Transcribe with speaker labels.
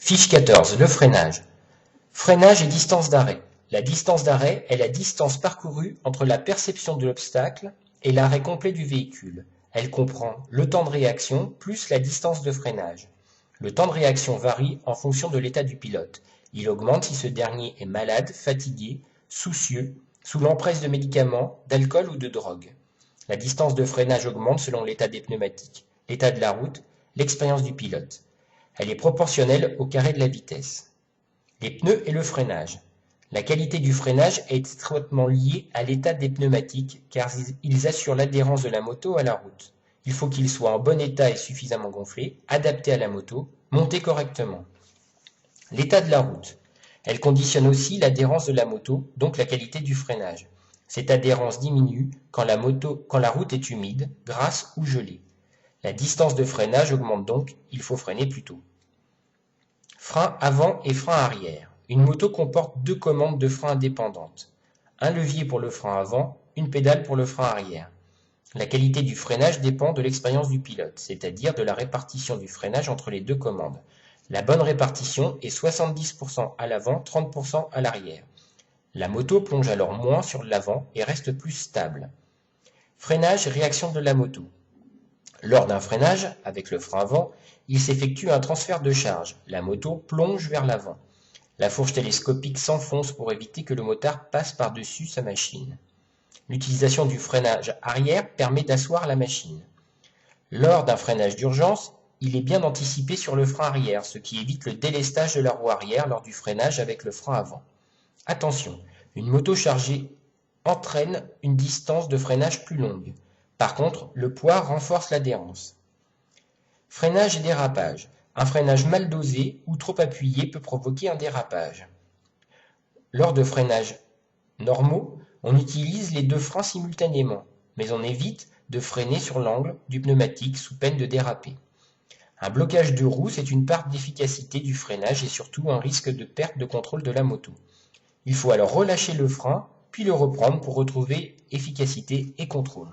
Speaker 1: Fiche 14. Le freinage. Freinage et distance d'arrêt. La distance d'arrêt est la distance parcourue entre la perception de l'obstacle et l'arrêt complet du véhicule. Elle comprend le temps de réaction plus la distance de freinage. Le temps de réaction varie en fonction de l'état du pilote. Il augmente si ce dernier est malade, fatigué, soucieux, sous l'emprise de médicaments, d'alcool ou de drogue. La distance de freinage augmente selon l'état des pneumatiques, l'état de la route, l'expérience du pilote. Elle est proportionnelle au carré de la vitesse. Les pneus et le freinage. La qualité du freinage est étroitement liée à l'état des pneumatiques car ils assurent l'adhérence de la moto à la route. Il faut qu'ils soient en bon état et suffisamment gonflés, adaptés à la moto, montés correctement. L'état de la route. Elle conditionne aussi l'adhérence de la moto, donc la qualité du freinage. Cette adhérence diminue quand la route est humide, grasse ou gelée. La distance de freinage augmente donc, il faut freiner plus tôt. Frein avant et frein arrière. Une moto comporte deux commandes de frein indépendantes. Un levier pour le frein avant, une pédale pour le frein arrière. La qualité du freinage dépend de l'expérience du pilote, c'est-à-dire de la répartition du freinage entre les deux commandes. La bonne répartition est 70% à l'avant, 30% à l'arrière. La moto plonge alors moins sur l'avant et reste plus stable. Freinage et réaction de la moto. Lors d'un freinage, avec le frein avant, il s'effectue un transfert de charge. La moto plonge vers l'avant. La fourche télescopique s'enfonce pour éviter que le motard passe par-dessus sa machine. L'utilisation du freinage arrière permet d'asseoir la machine. Lors d'un freinage d'urgence, il est bien d'anticiper sur le frein arrière, ce qui évite le délestage de la roue arrière lors du freinage avec le frein avant. Attention, une moto chargée entraîne une distance de freinage plus longue. Par contre, le poids renforce l'adhérence. Freinage et dérapage. Un freinage mal dosé ou trop appuyé peut provoquer un dérapage. Lors de freinages normaux, on utilise les deux freins simultanément, mais on évite de freiner sur l'angle du pneumatique sous peine de déraper. Un blocage de roue, c'est une part d'efficacité du freinage et surtout un risque de perte de contrôle de la moto. Il faut alors relâcher le frein, puis le reprendre pour retrouver efficacité et contrôle.